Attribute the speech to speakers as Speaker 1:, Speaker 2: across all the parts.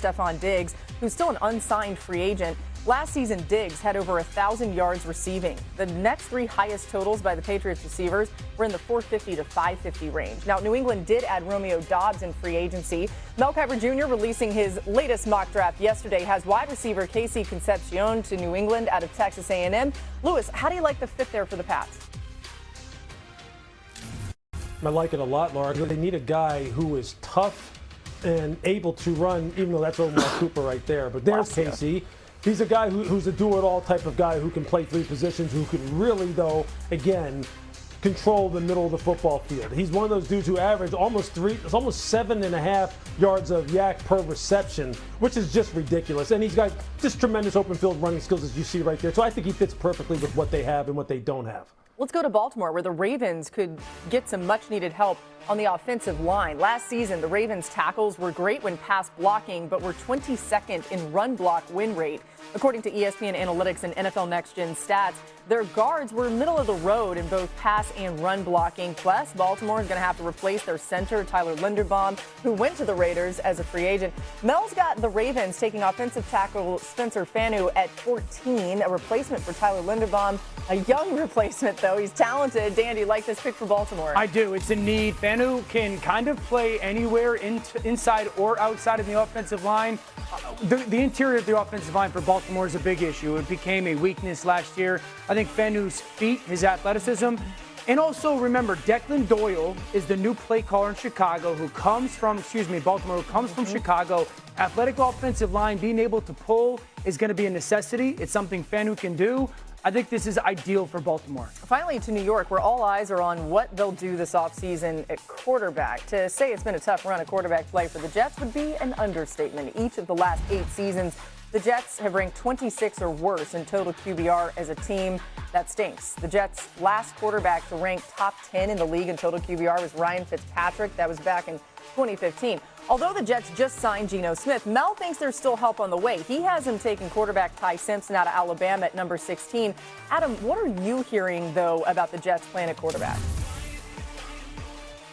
Speaker 1: Stephon Diggs, who's still an unsigned free agent. Last season, Diggs had over 1,000 yards receiving. The next three highest totals by the Patriots receivers were in the 450 to 550 range. Now, New England did add Romeo Doubs in free agency. Mel Kiper Jr. releasing his latest mock draft yesterday has wide receiver Casey Concepcion to New England out of Texas A&M. Lewis, how do you like the fit there for the Pats?
Speaker 2: I like it a lot, Laura. They need a guy who is tough and able to run, even though that's Omar Cooper right there. But there's Casey. He's a guy who's a do-it-all type of guy who can play three positions, who can really, though, again, control the middle of the football field. He's one of those dudes who average almost 7.5 yards of yak per reception, which is just ridiculous. And he's got just tremendous open field running skills, as you see right there. So I think he fits perfectly with what they have and what they don't have.
Speaker 1: Let's go to Baltimore, where the Ravens could get some much-needed help on the offensive line. Last season, the Ravens' tackles were great when pass blocking, but were 22nd in run block win rate. According to ESPN Analytics and NFL Next Gen stats, their guards were middle of the road in both pass and run blocking. Plus, Baltimore is going to have to replace their center, Tyler Linderbaum, who went to the Raiders as a free agent. Mel's got the Ravens taking offensive tackle Spencer Fanu at 14, a replacement for Tyler Linderbaum. A young replacement, though. He's talented. Dan, do you like this pick for Baltimore?
Speaker 3: I do. It's a need. Fanu can kind of play anywhere inside or outside of the offensive line. The interior of the offensive line for Baltimore is a big issue. It became a weakness last year. I think Fanu's feet, his athleticism, and also remember, Declan Doyle is the new play caller in Chicago who comes from, Baltimore, who comes from Chicago. Athletic offensive line, being able to pull is going to be a necessity. It's something Fanu can do. I think this is ideal for Baltimore.
Speaker 1: Finally, to New York, where all eyes are on what they'll do this offseason at quarterback. To say it's been a tough run of quarterback play for the Jets would be an understatement. Each of the last 8 seasons, the Jets have ranked 26 or worse in total QBR as a team. That stinks. The Jets' last quarterback to rank top 10 in the league in total QBR was Ryan Fitzpatrick. That was back in 2015. Although the Jets just signed Geno Smith, Mel thinks there's still help on the way. He has him taking quarterback Ty Simpson out of Alabama at number 16. Adam, what are you hearing, though, about the Jets' plan at quarterback?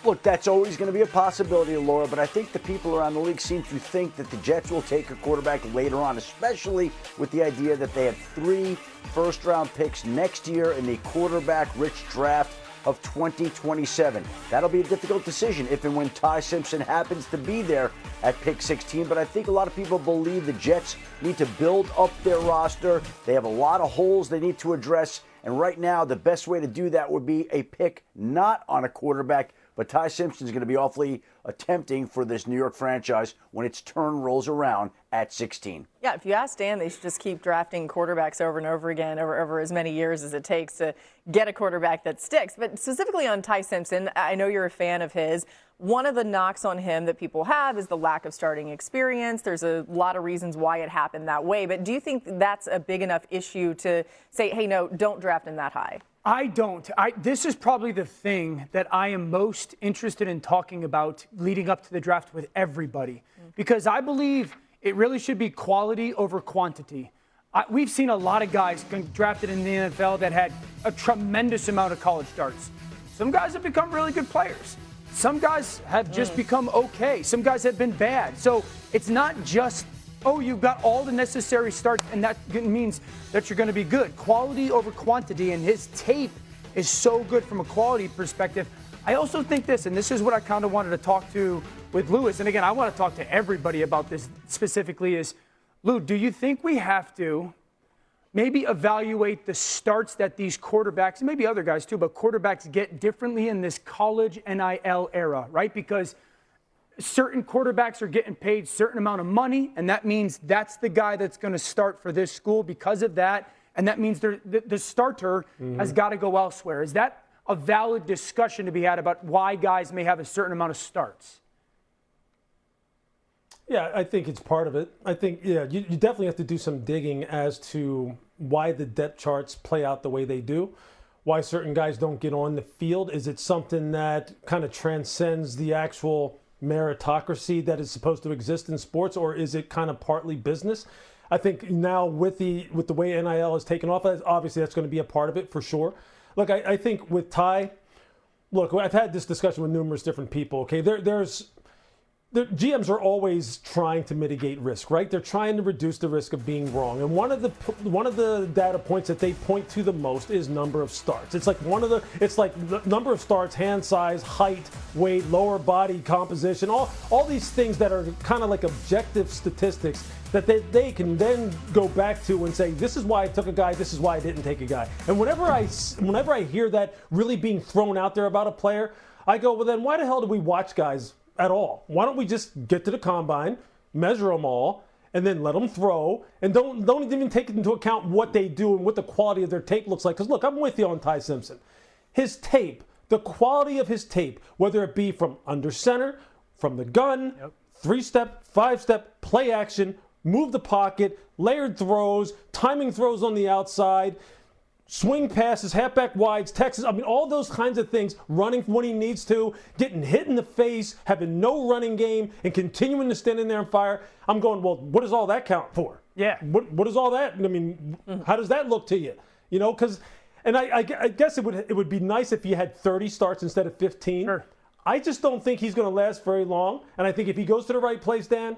Speaker 4: Look, that's always going to be a possibility, Laura, but I think the people around the league seem to think that the Jets will take a quarterback later on, especially with the idea that they have 3 first-round picks next year in the quarterback-rich draft of 2027. That'll be a difficult decision if and when Ty Simpson happens to be there at pick 16, but I think a lot of people believe the Jets need to build up their roster. They have a lot of holes they need to address, and right now the best way to do that would be a pick not on a quarterback, but Ty Simpson is going to be awfully tempting for this New York franchise when its turn rolls around at 16.
Speaker 1: Yeah, if you ask Dan, they should just keep drafting quarterbacks over and over again over as many years as it takes to get a quarterback that sticks. But specifically on Ty Simpson, I know you're a fan of his. One of the knocks on him that people have is the lack of starting experience. There's a lot of reasons why it happened that way. But do you think that's a big enough issue to say, hey, no, don't draft him that high?
Speaker 3: I don't. This is probably the thing that I am most interested in talking about leading up to the draft with everybody, because I believe it really should be quality over quantity. We've seen a lot of guys drafted in the NFL that had a tremendous amount of college starts. Some guys have become really good players. Some guys have just become okay. Some guys have been bad. So it's not just, oh, you've got all the necessary starts, and that means that you're going to be good. Quality over quantity, and his tape is so good from a quality perspective. I also think this, and this is what I kind of wanted to talk to with Lewis, and again, I want to talk to everybody about this specifically, is, Lou, do you think we have to maybe evaluate the starts that these quarterbacks, and maybe other guys too, but quarterbacks get differently in this college NIL era, right? Because certain quarterbacks are getting paid a certain amount of money, and that means that's the guy that's going to start for this school because of that, and that means the starter has got to go elsewhere. Is that a valid discussion to be had about why guys may have a certain amount of starts?
Speaker 2: Yeah, I think it's part of it. I think, you definitely have to do some digging as to why the depth charts play out the way they do, why certain guys don't get on the field. Is it something that kind of transcends the actual meritocracy that is supposed to exist in sports, or is it kind of partly business? I think now with the way NIL is taken off, obviously that's going to be a part of it for sure. Look, I think with Ty, look, I've had this discussion with numerous different people. Okay, there's the GMs are always trying to mitigate risk, right? They're trying to reduce the risk of being wrong. And one of the data points that they point to the most is number of starts. It's like the number of starts, hand size, height, weight, lower body composition, all these things that are kind of like objective statistics that they can then go back to and say, this is why I took a guy, this is why I didn't take a guy. And whenever I hear that really being thrown out there about a player, I go, well, then why the hell do we watch guys at all? Why don't we just get to the combine, measure them all, and then let them throw, and don't even take into account what they do and what the quality of their tape looks like? Because look, I'm with you on Ty Simpson. His tape, the quality of his tape, whether it be from under center, from the gun, 3-step, 5-step, play action, move the pocket, layered throws, timing throws on the outside, swing passes, halfback wides, Texas, I mean, all those kinds of things, running when he needs to, getting hit in the face, having no running game, and continuing to stand in there and fire. I'm going, well, what does all that count for?
Speaker 3: Yeah.
Speaker 2: What is all that? I mean, how does that look to you? You know, because, and I guess it would be nice if you had 30 starts instead of 15.
Speaker 3: Sure.
Speaker 2: I just don't think he's going to last very long. And I think if he goes to the right place, Dan,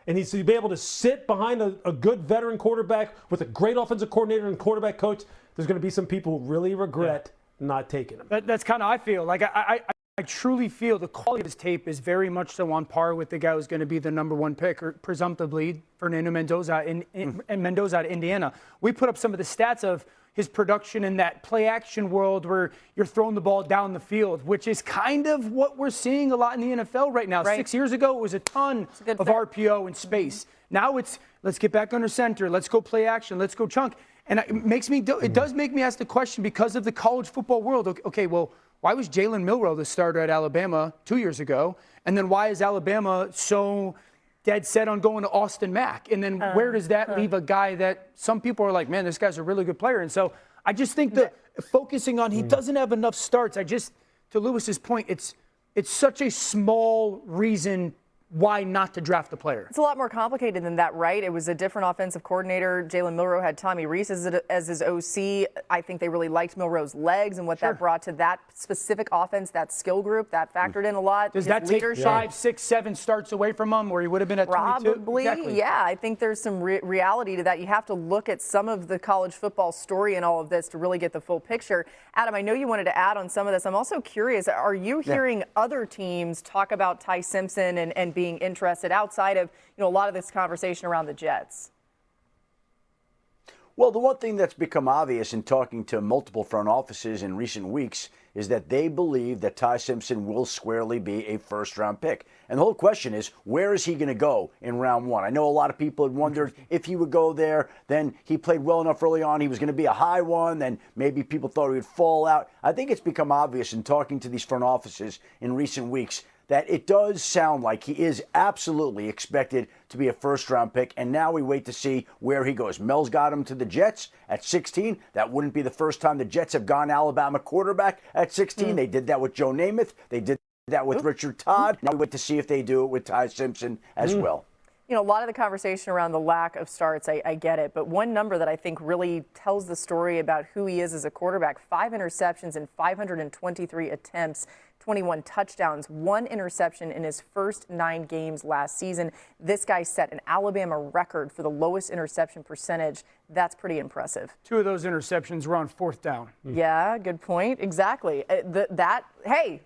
Speaker 2: and he's to be able to sit behind a good veteran quarterback with a great offensive coordinator and quarterback coach, there's going to be some people who really regret not taking him.
Speaker 3: That's kind of how I feel. Like I truly feel the quality of his tape is very much so on par with the guy who's going to be the number one pick, or presumptively Fernando Mendoza Mendoza out of Indiana. We put up some of the stats of his production in that play action world where you're throwing the ball down the field, which is kind of what we're seeing a lot in the NFL right now.
Speaker 1: Right.
Speaker 3: 6 years ago, it was a ton of RPO and space. Now it's let's get back under center, let's go play action, let's go chunk. And it does make me ask the question, because of the college football world, okay, well, why was Jalen Milroe the starter at Alabama 2 years ago? And then why is Alabama so dead set on going to Austin Mack? And then where does that leave a guy that some people are like, man, this guy's a really good player? And so I just think that focusing on he doesn't have enough starts, to Lewis's point, it's such a small reason why not to draft the player.
Speaker 1: It's a lot more complicated than that, right? It was a different offensive coordinator. Jalen Milroe had Tommy Rees as his OC. I think they really liked Milroe's legs and what that brought to that specific offense, that skill group. That factored in a lot.
Speaker 3: Does that take 5, 6, 7 starts away from him, where he would have been at 22?
Speaker 1: Probably,
Speaker 3: Exactly.
Speaker 1: yeah. I think there's some reality to that. You have to look at some of the college football story and all of this to really get the full picture. Adam, I know you wanted to add on some of this. I'm also curious, are you hearing other teams talk about Ty Simpson and being interested outside of, a lot of this conversation around the Jets?
Speaker 4: Well, the one thing that's become obvious in talking to multiple front offices in recent weeks is that they believe that Ty Simpson will squarely be a first-round pick. And the whole question is, where is he going to go in round one? I know a lot of people had wondered if he would go there. Then he played well enough early on. He was going to be a high one. Then maybe people thought he would fall out. I think it's become obvious in talking to these front offices in recent weeks that it does sound like he is absolutely expected to be a first-round pick, and now we wait to see where he goes. Mel's got him to the Jets at 16. That wouldn't be the first time the Jets have gone Alabama quarterback at 16. They did that with Joe Namath. They did that with Richard Todd. Now we wait to see if they do it with Ty Simpson as well.
Speaker 1: A lot of the conversation around the lack of starts, I get it. But one number that I think really tells the story about who he is as a quarterback: 5 interceptions in 523 attempts, 21 touchdowns, 1 interception in his first 9 games last season. This guy set an Alabama record for the lowest interception percentage. That's pretty impressive.
Speaker 3: 2 of those interceptions were on 4th down.
Speaker 1: Yeah, good point. Exactly. Hey,